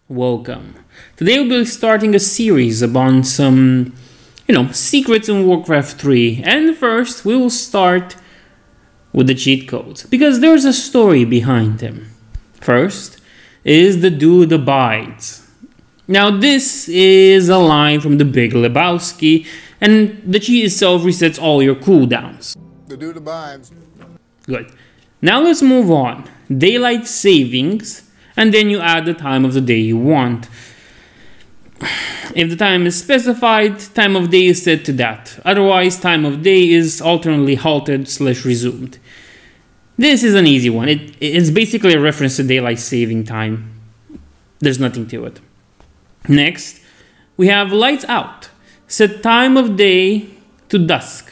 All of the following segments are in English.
Welcome. Today we'll be starting a series about some, secrets in Warcraft 3. And first we will start with the cheat codes, because there's a story behind them. First is the Dude Abides. Now this is a line from the Big Lebowski, and the cheat itself resets all your cooldowns. The Dude Abides. Good. Now let's move on. Daylight savings. And then you add the time of the day you want. If the time is specified, time of day is set to that. Otherwise, time of day is alternately halted/resumed. This is an easy one. It's basically a reference to daylight saving time. There's nothing to it. Next, we have lights out. Set time of day to dusk.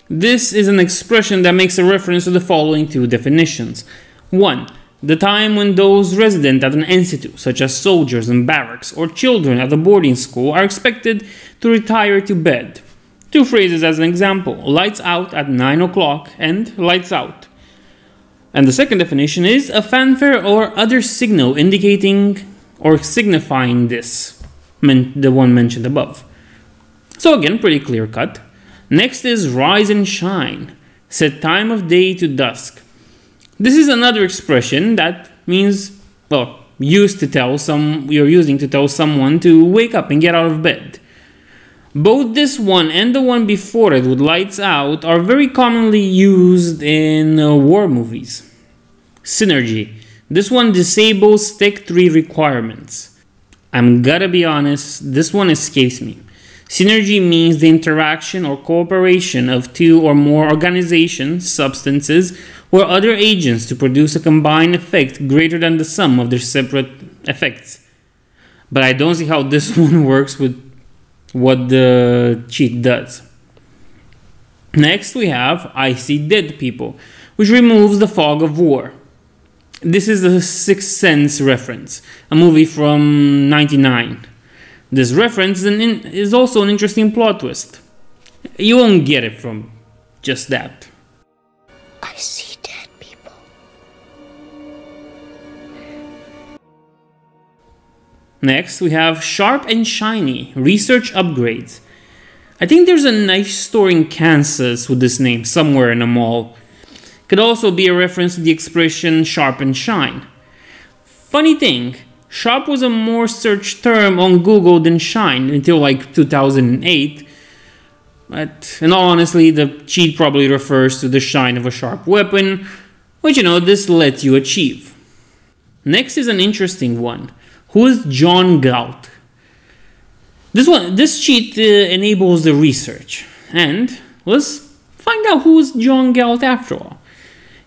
This is an expression that makes a reference to the following two definitions. 1. The time when those resident at an institute, such as soldiers in barracks or children at a boarding school, are expected to retire to bed. Two phrases as an example: lights out at 9 o'clock and lights out. And the second definition is a fanfare or other signal indicating or signifying this, the one mentioned above. So again, pretty clear cut. Next is rise and shine. Set time of day to dusk. This is another expression that means, you're using to tell someone to wake up and get out of bed. Both this one and the one before it with lights out are very commonly used in war movies. Synergy. This one disables Tech 3 requirements. I'm gotta be honest, this one escapes me. Synergy means the interaction or cooperation of two or more organizations, substances, or other agents to produce a combined effect greater than the sum of their separate effects. But I don't see how this one works with what the cheat does. Next we have I See Dead People, which removes the fog of war. This is the Sixth Sense reference, a movie from '99. This reference is also an interesting plot twist. You won't get it from just that. I see dead people. Next, we have Sharp and Shiny, research upgrades. I think there's a knife store in Kansas with this name somewhere in a mall. Could also be a reference to the expression sharp and shine. Funny thing, Sharp was a more searched term on Google than Shine until like 2008. But in all honesty, the cheat probably refers to the shine of a sharp weapon, which this lets you achieve. Next is an interesting one. Who is John Galt? This cheat enables the research. And let's find out who is John Galt after all.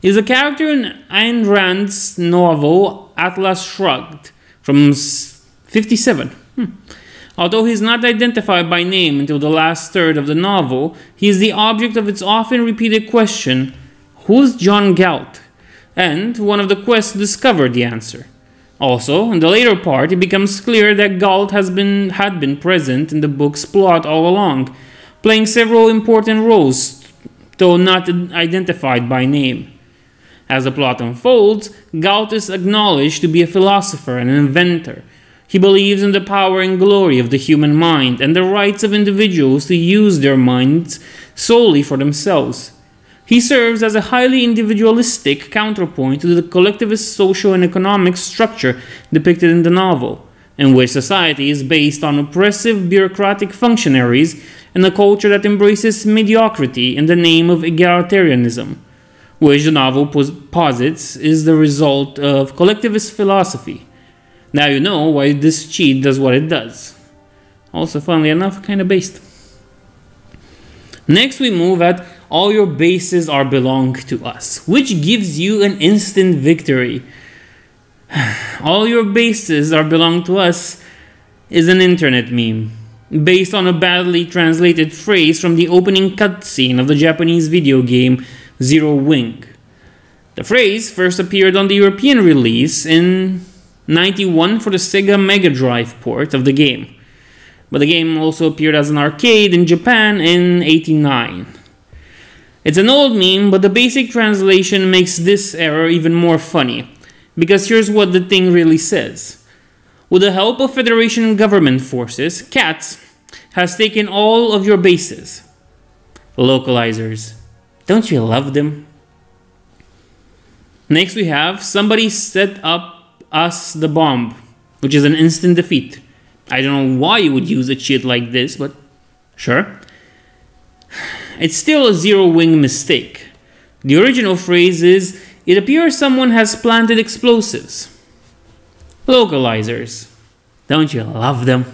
He's a character in Ayn Rand's novel Atlas Shrugged from '57. Although he's not identified by name until the last third of the novel, he is the object of its often repeated question, who's John Galt? And one of the quests to discover the answer. Also, in the later part, it becomes clear that Galt had been present in the book's plot all along, playing several important roles, though not identified by name. As the plot unfolds, Galt is acknowledged to be a philosopher and an inventor. He believes in the power and glory of the human mind and the rights of individuals to use their minds solely for themselves. He serves as a highly individualistic counterpoint to the collectivist social and economic structure depicted in the novel, in which society is based on oppressive bureaucratic functionaries and a culture that embraces mediocrity in the name of egalitarianism, which the novel posits is the result of collectivist philosophy. Now you know why this cheat does what it does. Also, funnily enough, kind of based. Next we move at all your bases are belong to us, which gives you an instant victory. All your bases are belong to us is an internet meme, based on a badly translated phrase from the opening cutscene of the Japanese video game Zero Wing. The phrase first appeared on the European release in '91 for the Sega Mega Drive port of the game, but the game also appeared as an arcade in Japan in '89. It's an old meme, but the basic translation makes this error even more funny, because here's what the thing really says. With the help of Federation government forces, Cats has taken all of your bases. Localizers. Don't you love them? Next we have somebody set up us the bomb, which is an instant defeat. I don't know why you would use a cheat like this, but sure. It's still a zero-wing mistake. The original phrase is, it appears someone has planted explosives. Localizers. Don't you love them?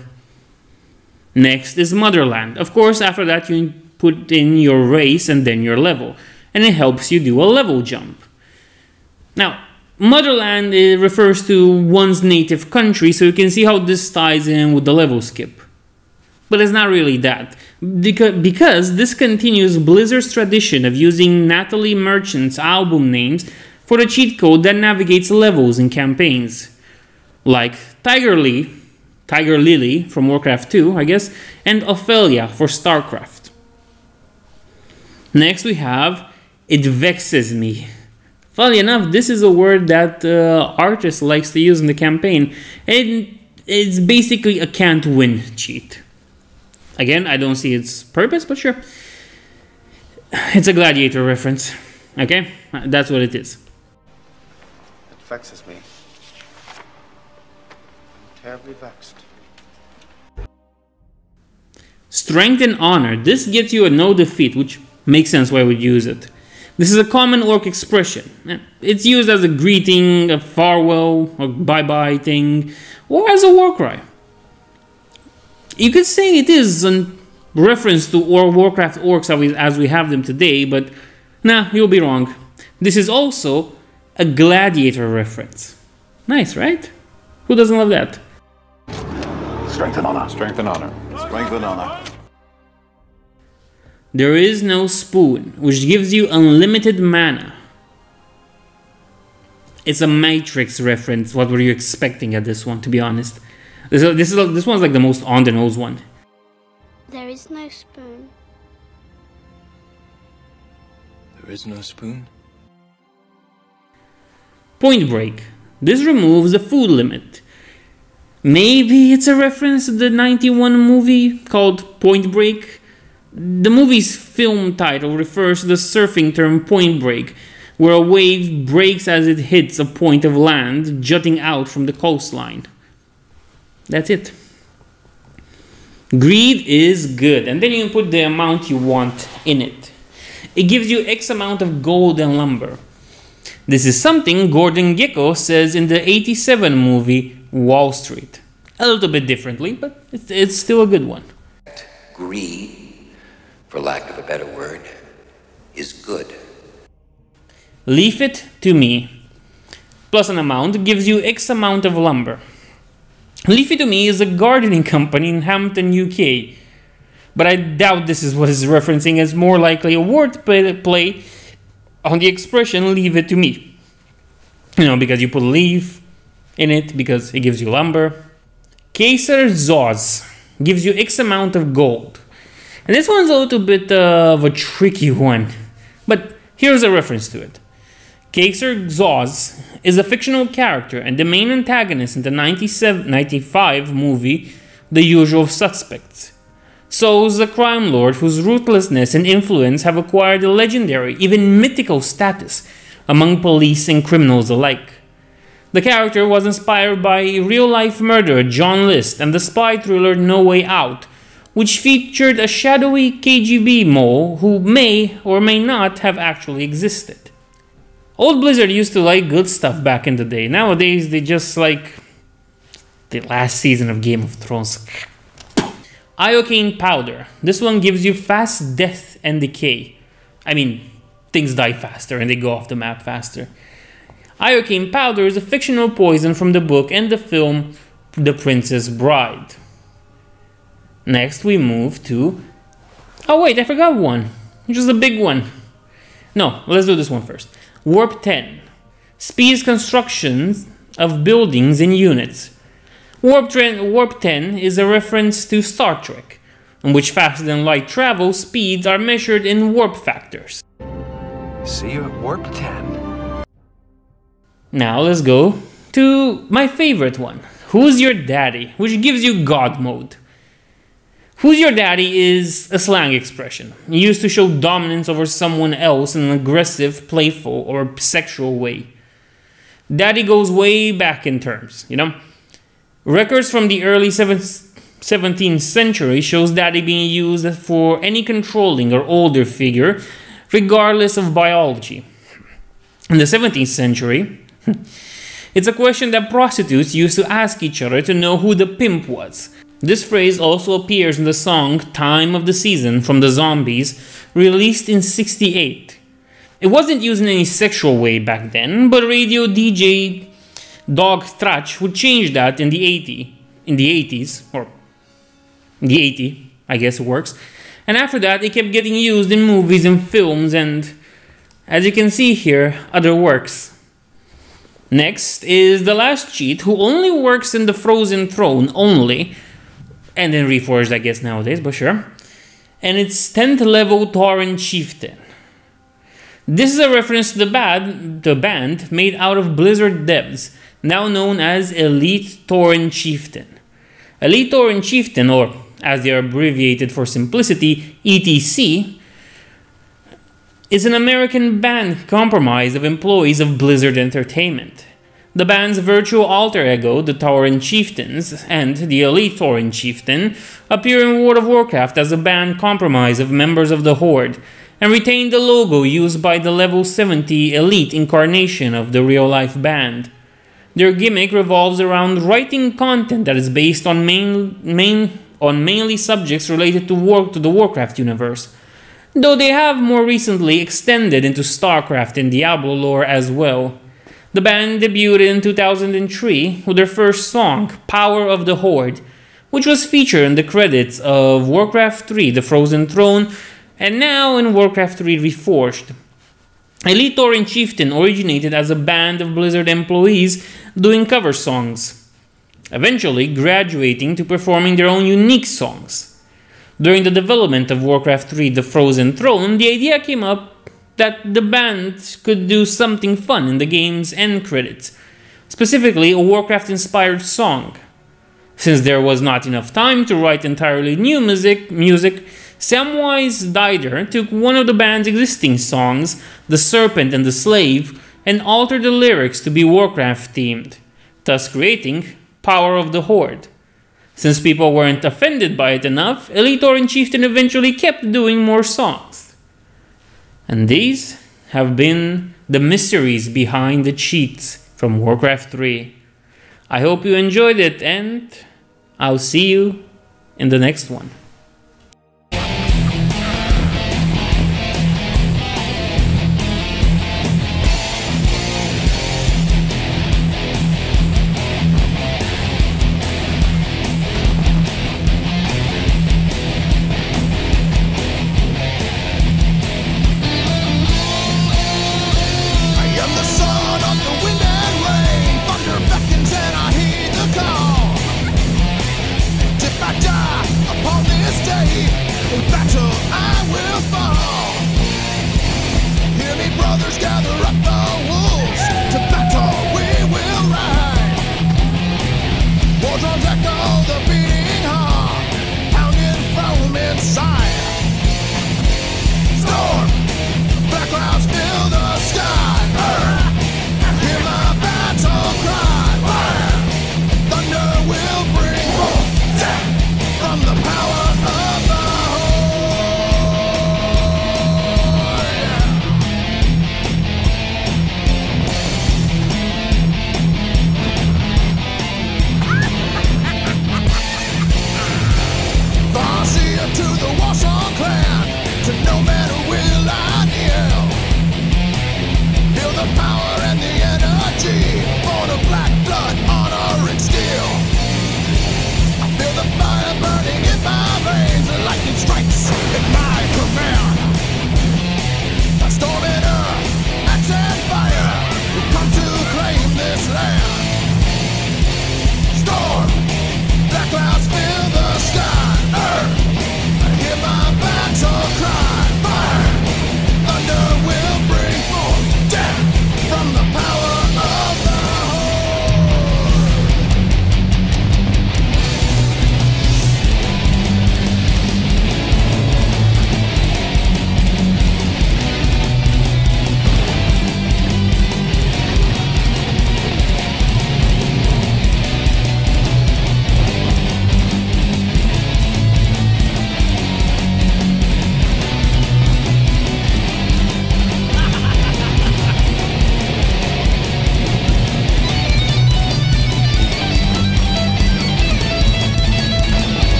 Next is Motherland. Of course, after that you put in your race and then your level, and it helps you do a level jump. Now, Motherland refers to one's native country, so you can see how this ties in with the level skip. But it's not really that, because this continues Blizzard's tradition of using Natalie Merchant's album names for the cheat code that navigates levels in campaigns. Like Tiger Lily from Warcraft II, I guess, and Ophelia for StarCraft. Next we have, it vexes me. Funnily enough, this is a word that Artist likes to use in the campaign, and it's basically a can't win cheat. Again, I don't see its purpose, but sure. It's a Gladiator reference, okay? That's what it is. It vexes me. I'm terribly vexed. Strength and Honor. This gets you a no defeat, which makes sense why I would use it. This is a common orc expression. It's used as a greeting, a farewell, or bye-bye thing, or as a war cry. You could say it is a reference to Warcraft orcs as we have them today, but nah, you'll be wrong. This is also a Gladiator reference. Nice, right? Who doesn't love that? Strength and honor. Strength and honor. Strength and honor. There is no spoon, which gives you unlimited mana. It's a Matrix reference. What were you expecting at this one, to be honest? This one's like the most on-the-nose one. There is no spoon. There is no spoon? Point Break. This removes the food limit. Maybe it's a reference to the 91 movie called Point Break. The movie's film title refers to the surfing term point break, where a wave breaks as it hits a point of land jutting out from the coastline. That's it. Greed is good, and then you can put the amount you want in it. It gives you X amount of gold and lumber. This is something Gordon Gekko says in the 87 movie Wall Street. A little bit differently, but it's still a good one. Greed, for lack of a better word, is good. Leave it to me, plus an amount, gives you X amount of lumber. Leave It To Me is a gardening company in Hampton, UK. But I doubt this is what it's referencing, as more likely a word play on the expression leave it to me. You know, because you put leaf in it, because it gives you lumber. Kaiser Zoz gives you X amount of gold. And this one's a little bit of a tricky one, but here's a reference to it. Kaiser Zoz is a fictional character and the main antagonist in the 95 movie The Usual Suspects. Zoz is a crime lord whose ruthlessness and influence have acquired a legendary, even mythical status among police and criminals alike. The character was inspired by real-life murderer John List and the spy thriller No Way Out, which featured a shadowy KGB mole who may or may not have actually existed. Old Blizzard used to like good stuff back in the day. Nowadays, they just like the last season of Game of Thrones. Iocane Powder. This one gives you fast death and decay. I mean, things die faster and they go off the map faster. Iocane Powder is a fictional poison from the book and the film The Princess Bride. Next we move to... Oh wait, I forgot one. Which is a big one. No, let's do this one first. Warp 10. Speeds constructions of buildings and units. Warp 10 is a reference to Star Trek, in which faster than light travel speeds are measured in warp factors. See you at Warp 10. Now let's go to my favorite one, Who's Your Daddy, which gives you God mode. Who's Your Daddy is a slang expression used to show dominance over someone else in an aggressive, playful, or sexual way. Daddy goes way back in terms, you know? Records from the early 17th century shows daddy being used for any controlling or older figure, regardless of biology. In the 17th century, it's a question that prostitutes used to ask each other to know who the pimp was. This phrase also appears in the song Time of the Season from the Zombies, released in '68. It wasn't used in any sexual way back then, but radio DJ Dog Strach would change that in the 80s, or in the 80s, I guess it works. And after that, it kept getting used in movies and films and, as you can see here, other works. Next is the last cheat, who only works in the Frozen Throne only, and in Reforged, I guess, nowadays, but sure. And it's 10th level Tauren Chieftain. This is a reference to the band made out of Blizzard devs, now known as Elite Tauren Chieftain. Elite Tauren Chieftain, or as they are abbreviated for simplicity, ETC, is an American band comprised of employees of Blizzard Entertainment. The band's virtual alter ego, the Tauren Chieftains, and the Elite Tauren Chieftain appear in World of Warcraft as a band comprised of members of the Horde, and retain the logo used by the level 70 Elite incarnation of the real-life band. Their gimmick revolves around writing content that is based on mainly subjects related to the Warcraft universe, though they have more recently extended into StarCraft and Diablo lore as well. The band debuted in 2003 with their first song, Power of the Horde, which was featured in the credits of Warcraft III, The Frozen Throne, and now in Warcraft III Reforged. Elite Tauren Chieftain originated as a band of Blizzard employees doing cover songs, eventually graduating to performing their own unique songs. During the development of Warcraft III The Frozen Throne, the idea came up that the band could do something fun in the game's end credits, specifically a Warcraft-inspired song. Since there was not enough time to write entirely new music, Samwise Dider took one of the band's existing songs, The Serpent and the Slave, and altered the lyrics to be Warcraft themed, thus creating Power of the Horde. Since people weren't offended by it enough, Elite Tauren Chieftain eventually kept doing more songs. And these have been the mysteries behind the cheats from Warcraft 3. I hope you enjoyed it, and I'll see you in the next one. To the Warsaw clan.